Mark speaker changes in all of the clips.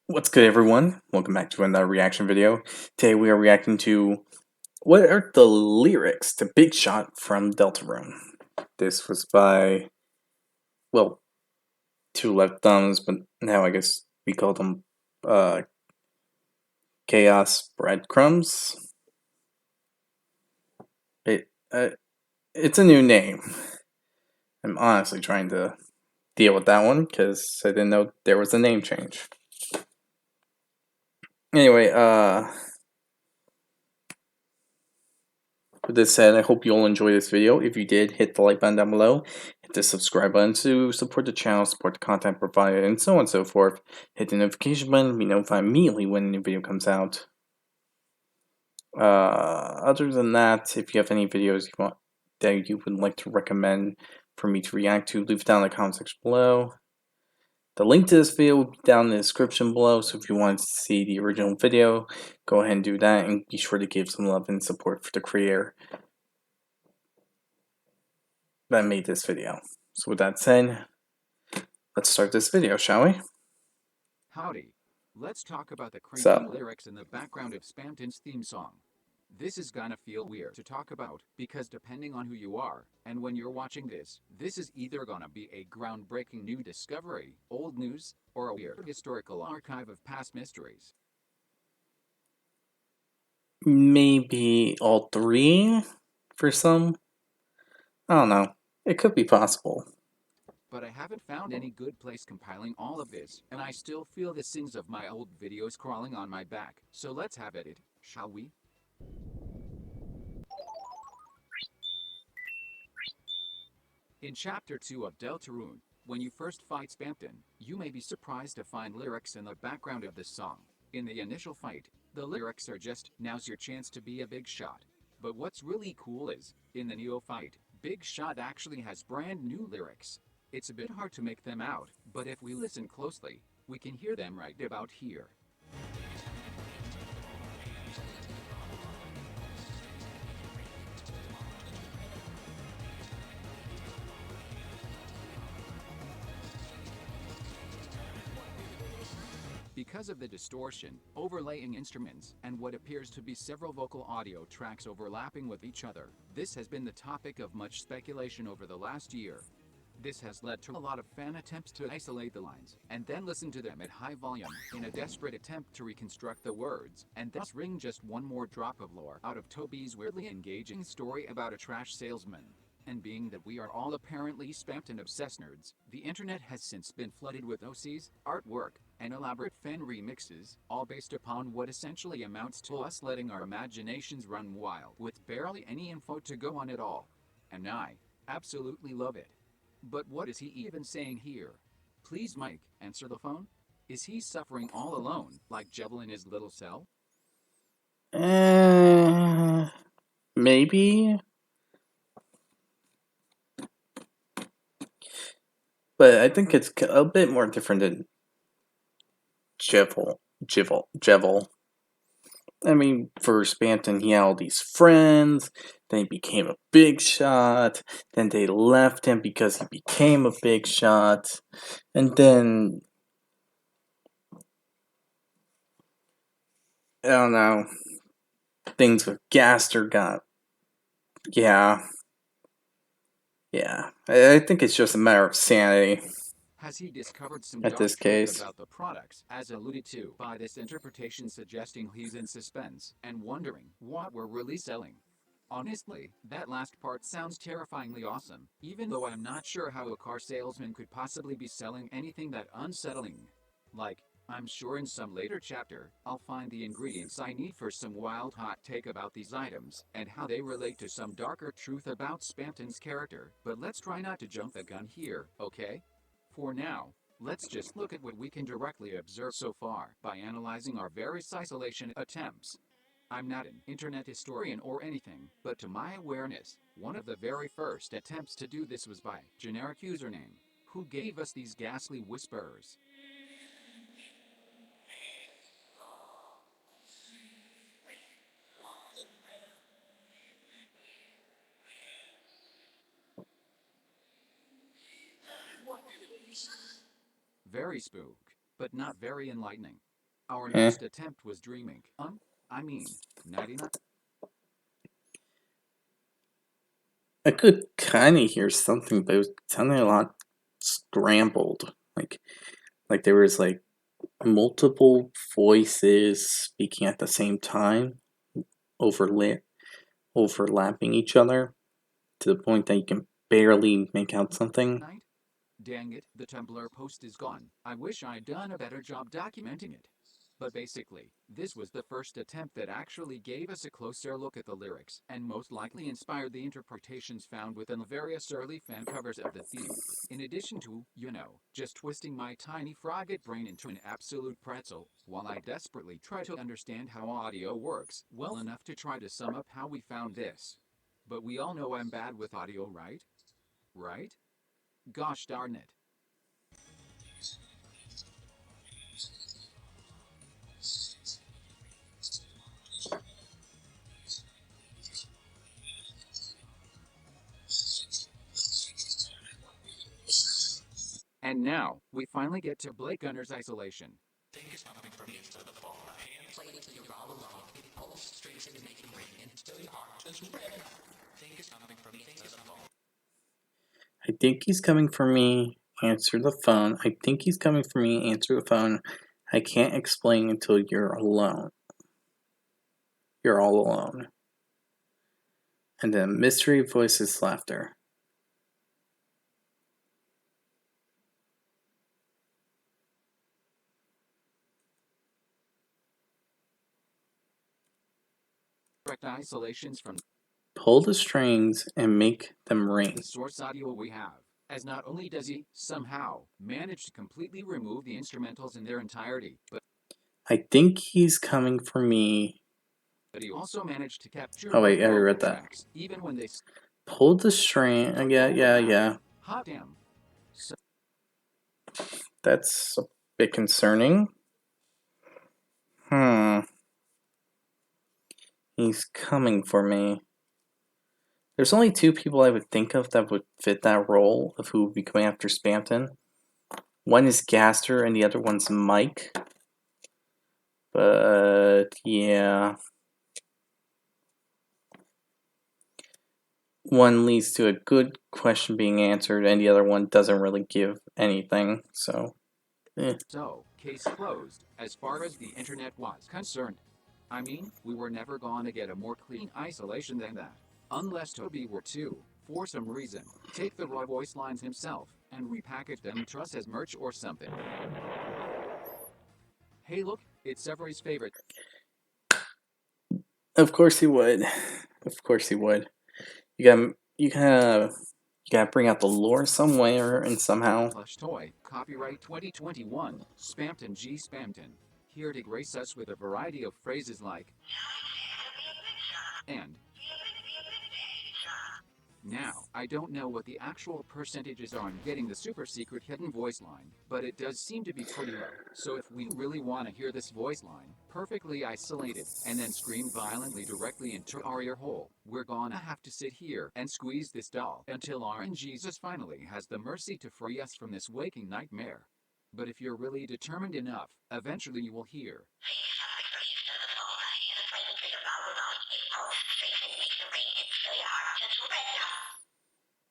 Speaker 1: What's good, everyone? Welcome back to another reaction video. Today we are reacting to what are the lyrics to Big Shot from Deltarune. This was by, well, Two Left Thumbs, but now I guess we call them uh, Chaos Breadcrumbs. It, uh, it's a new name. I'm honestly trying to deal with that one because I didn't know there was a name change. Anyway, with this said, I hope you all enjoyed this video. If you did, hit the like button down below, hit the subscribe button to support the channel, support the content provided, and so on and so forth. Hit the notification button to be notified immediately when a new video comes out. Other than that, if you have any videos that you would like to recommend for me to react to, leave it down in the comment section below. The link to this video will be down in the description below, so if you want to see the original video, go ahead and do that, and be sure to give some love and support for the creator that made this video. So with that said, let's start this video, shall we?
Speaker 2: Howdy. Let's talk about the creepy
Speaker 1: So,
Speaker 2: lyrics in the background of Spamton's theme song. This is gonna feel weird to talk about, because depending on who you are, and when you're watching this, this is either gonna be a groundbreaking new discovery, old news, or a weird historical archive of past mysteries.
Speaker 1: maybe all three for some? I don't know. It could be possible.
Speaker 2: But I haven't found any good place compiling all of this, and I still feel the sins of my old videos crawling on my back, so let's have at it, shall we? In Chapter 2 of Deltarune, when you first fight Spamton, you may be surprised to find lyrics in the background of this song. In the initial fight, the lyrics are just, "Now's your chance to be a big shot." But what's really cool is, in the Neo fight, Big Shot actually has brand new lyrics. It's a bit hard to make them out, but if we listen closely, we can hear them right about here. Because of the distortion, overlaying instruments, and what appears to be several vocal audio tracks overlapping with each other, this has been the topic of much speculation over the last year. This has led to a lot of fan attempts to isolate the lines, and then listen to them at high volume, in a desperate attempt to reconstruct the words, and thus wring just one more drop of lore out of Toby's weirdly engaging story about a trash salesman. And being that we are all apparently Spamton obsessed nerds, the internet has since been flooded with OCs, artwork, and elaborate fan remixes, all based upon what essentially amounts to us letting our imaginations run wild with barely any info to go on at all. And I absolutely love it. But what is he even saying here? Please, Mike, answer the phone? Is he suffering all alone, like Jebel in his little cell?
Speaker 1: Maybe? But I think it's a bit more different than Jevel. I mean, for Spanton, he had all these friends, then he became a big shot, then they left him because he became a big shot, and then, I don't know, things with Gaster got, yeah, I think it's just a matter of sanity
Speaker 2: Has he discovered some
Speaker 1: at
Speaker 2: dark
Speaker 1: this
Speaker 2: truth
Speaker 1: case.
Speaker 2: about the products, as alluded to by this interpretation suggesting he's in suspense and wondering what we're really selling? Honestly, that last part sounds terrifyingly awesome, even though I'm not sure how a car salesman could possibly be selling anything that unsettling. Like, I'm sure in some later chapter, I'll find the ingredients I need for some wild hot take about these items, and how they relate to some darker truth about Spamton's character, but let's try not to jump the gun here, okay? For now, let's just look at what we can directly observe so far by analyzing our various isolation attempts. I'm not an internet historian or anything, but to my awareness, one of the very first attempts to do this was by generic username, who gave us these ghastly whispers. Very spook, but not very enlightening. Our next attempt was dreaming. I mean, 99.
Speaker 1: I could kind of hear something, but it was sounding a lot scrambled. Like there was like multiple voices speaking at the same time, overlapping each other to the point that you can barely make out something.
Speaker 2: Dang it, the Tumblr post is gone. I wish I'd done a better job documenting it. But basically, this was the first attempt that actually gave us a closer look at the lyrics, and most likely inspired the interpretations found within the various early fan covers of the theme. In addition to, just twisting my tiny frogget brain into an absolute pretzel, while I desperately try to understand how audio works, well enough to try to sum up how we found this. But we all know I'm bad with audio, right? Right? Gosh darn it. And now, we finally get to Blake Gunner's isolation.
Speaker 1: I think he's coming for me. Answer the phone. I think he's coming for me. Answer the phone. I can't explain until you're alone. You're all alone. And then mystery voices laughter.
Speaker 2: Direct isolations from
Speaker 1: Pull the strings and make them ring.
Speaker 2: the source audio we have, as not only does he, somehow, manage to completely remove the instrumentals in their entirety, but
Speaker 1: I think he's coming for me.
Speaker 2: he also managed to capture
Speaker 1: Oh wait, I
Speaker 2: vocal
Speaker 1: read that.
Speaker 2: tracks, even when they
Speaker 1: Pull the string. Yeah.
Speaker 2: hot damn. So
Speaker 1: That's a bit concerning. He's coming for me. There's only two people I would think of that would fit that role of who would be coming after Spampton. One is Gaster and the other one's Mike. But yeah. One leads to a good question being answered and the other one doesn't really give anything. So,
Speaker 2: case closed, as far as the internet was concerned. I mean, we were never gonna get a more clean isolation than that. Unless Toby were to, for some reason, take the raw voice lines himself and repackage them to us as merch or something. Hey look, it's everybody's favorite.
Speaker 1: Of course he would. Of course he would. You gotta bring out the lore somewhere and somehow.
Speaker 2: Plush toy, copyright 2021, Spampton G. Spampton. Here to grace us with a variety of phrases like and. Now, I don't know what the actual percentages are on getting the super secret hidden voice line, but it does seem to be pretty low. So if we really want to hear this voice line, perfectly isolated, and then scream violently directly into our ear hole, we're gonna have to sit here and squeeze this doll until our Jesus finally has the mercy to free us from this waking nightmare. But if you're really determined enough, eventually you will hear.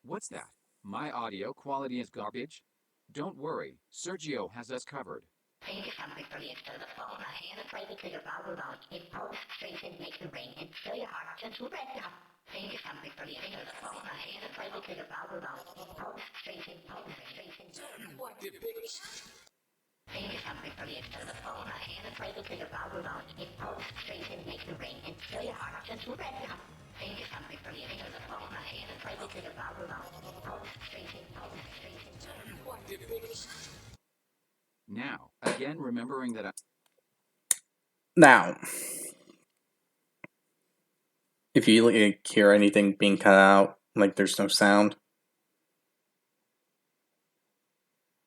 Speaker 2: What's that? My audio quality is garbage? Don't worry, Sergio has us covered. Now, again remembering that
Speaker 1: Now, if you hear anything being cut out, like there's no sound,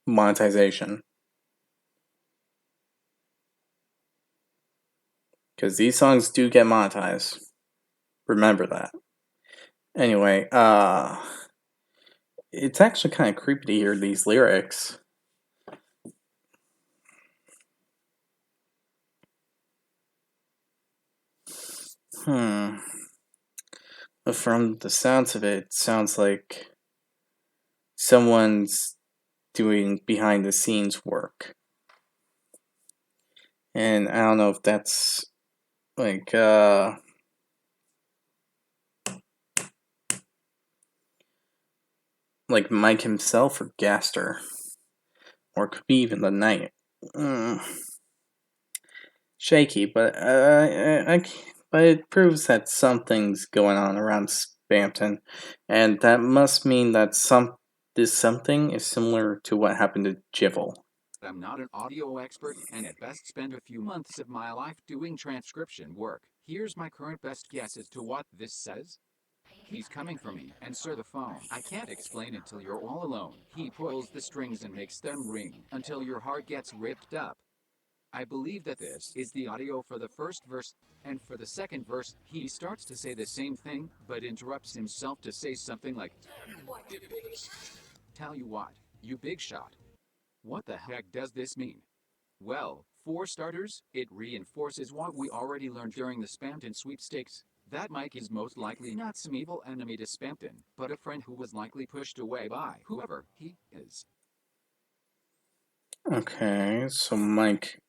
Speaker 1: monetization. Because these songs do get monetized. Remember that. Anyway, it's actually kind of creepy to hear these lyrics. But from the sounds of it, sounds like someone's doing behind the scenes work. And I don't know if that's like Mike himself or Gaster, or it could be even the Knight. Shaky, but but it proves that something's going on around Spampton, and that must mean that this something is similar to what happened to Jivel.
Speaker 2: I'm not an audio expert and at best spend a few months of my life doing transcription work. Here's my current best guess as to what this says. He's coming for me. Answer the phone. I can't explain it till you're all alone. He pulls the strings and makes them ring until your heart gets ripped up. I believe that this is the audio for the first verse, and for the second verse, he starts to say the same thing, but interrupts himself to say something like, "Tell you what, you big shot. What the heck does this mean?" Well, for starters, it reinforces what we already learned during the Spampton sweepstakes. That Mike is most likely not some evil enemy to Spampton, but a friend who was likely pushed away by whoever he is.
Speaker 1: Okay, so Mike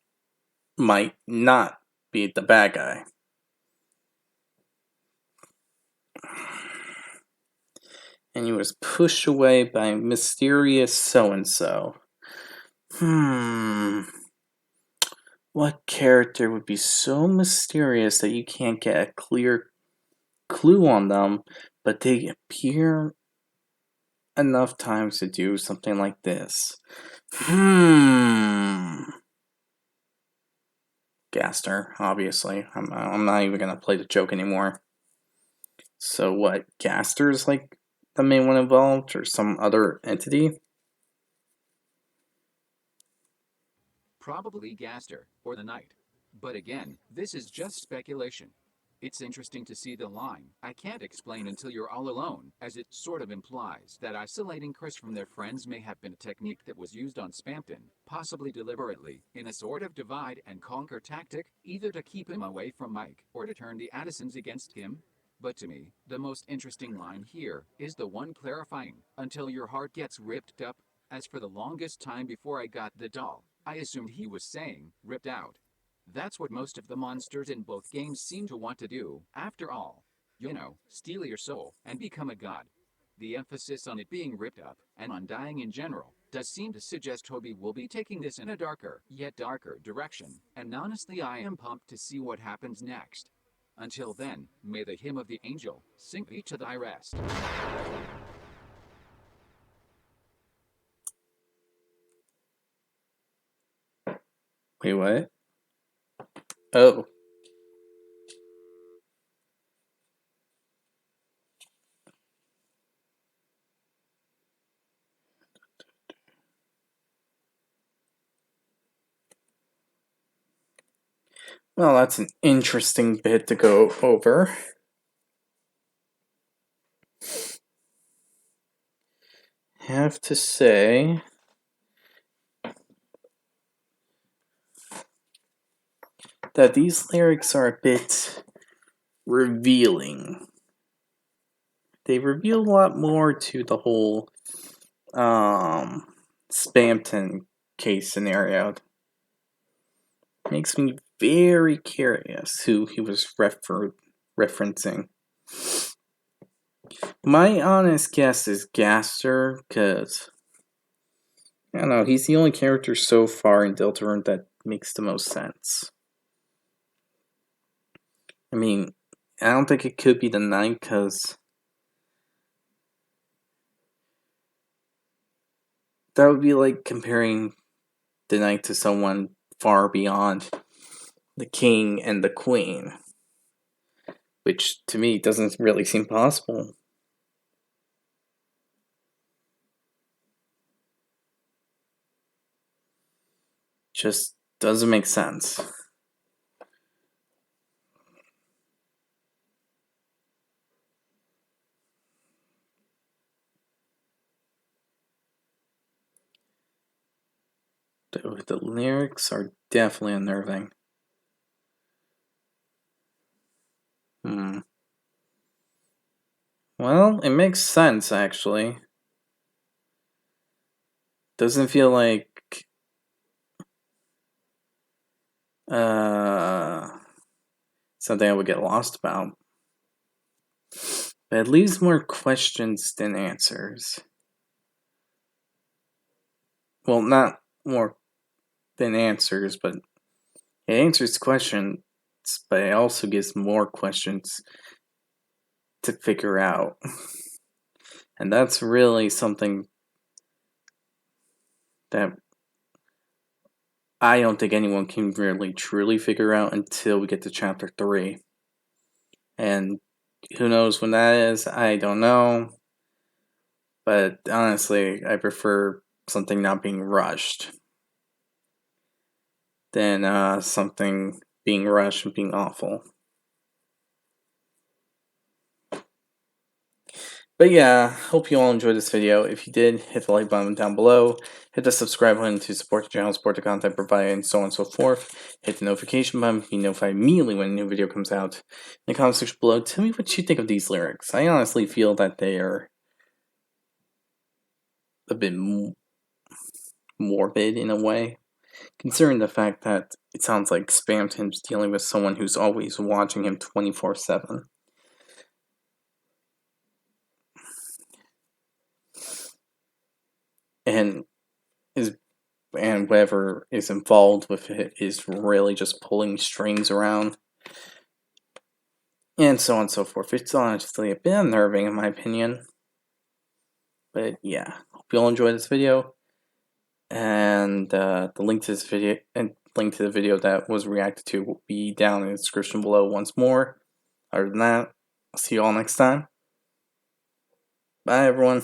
Speaker 1: might not be the bad guy. And he was pushed away by mysterious so-and-so. What character would be so mysterious that you can't get a clear clue on them, but they appear enough times to do something like this? Gaster, obviously. I'm not even gonna play the joke anymore. So what, Gaster's like the main one involved, or some other entity?
Speaker 2: Probably Gaster, or the Knight. But again, this is just speculation. It's interesting to see the line, "I can't explain until you're all alone," as it sort of implies that isolating Chris from their friends may have been a technique that was used on Spampton, possibly deliberately, in a sort of divide and conquer tactic, either to keep him away from Mike, or to turn the Addisons against him. But to me, the most interesting line here is the one clarifying, "until your heart gets ripped up." As for the longest time before I got the doll, I assumed he was saying, "ripped out." That's what most of the monsters in both games seem to want to do, after all. You know, steal your soul and become a god. The emphasis on it being ripped up, and on dying in general, does seem to suggest Toby will be taking this in a darker, yet darker direction, and honestly I am pumped to see what happens next. Until then, may the hymn of the angel sing thee to thy rest.
Speaker 1: Wait, what? Oh. Well, that's an interesting bit to go over. Have to say that these lyrics are a bit revealing. They reveal a lot more to the whole Spampton case scenario. Makes me very curious who he was referencing. My honest guess is Gaster, because I don't know, he's the only character so far in Deltarune that makes the most sense. I mean, I don't think it could be the Knight, because that would be like comparing the Knight to someone far beyond the King and the Queen, which to me doesn't really seem possible. Just doesn't make sense. The lyrics are definitely unnerving. Well, it makes sense, actually. Doesn't feel like something I would get lost about. But it leaves more questions than answers. Well, not more than answers, but it answers questions, but it also gives more questions to figure out. And that's really something that I don't think anyone can really truly figure out until we get to chapter 3. And who knows when that is? I don't know. But honestly, I prefer something not being rushed than something being rushed and being awful. But yeah, hope you all enjoyed this video. If you did, hit the like button down below. Hit the subscribe button to support the channel, support the content provided, and so on and so forth. Hit the notification button to be notified immediately when a new video comes out. In the comment section below, tell me what you think of these lyrics. I honestly feel that they are a bit morbid in a way, considering the fact that it sounds like Spamton's dealing with someone who's always watching him 24/7. And whoever is involved with it is really just pulling strings around. And so on and so forth. It's honestly a bit unnerving in my opinion. But yeah, hope you all enjoyed this video. And the link to this video and link to the video that was reacted to will be down in the description below once more. Other than that, I'll see you all next time. Bye everyone.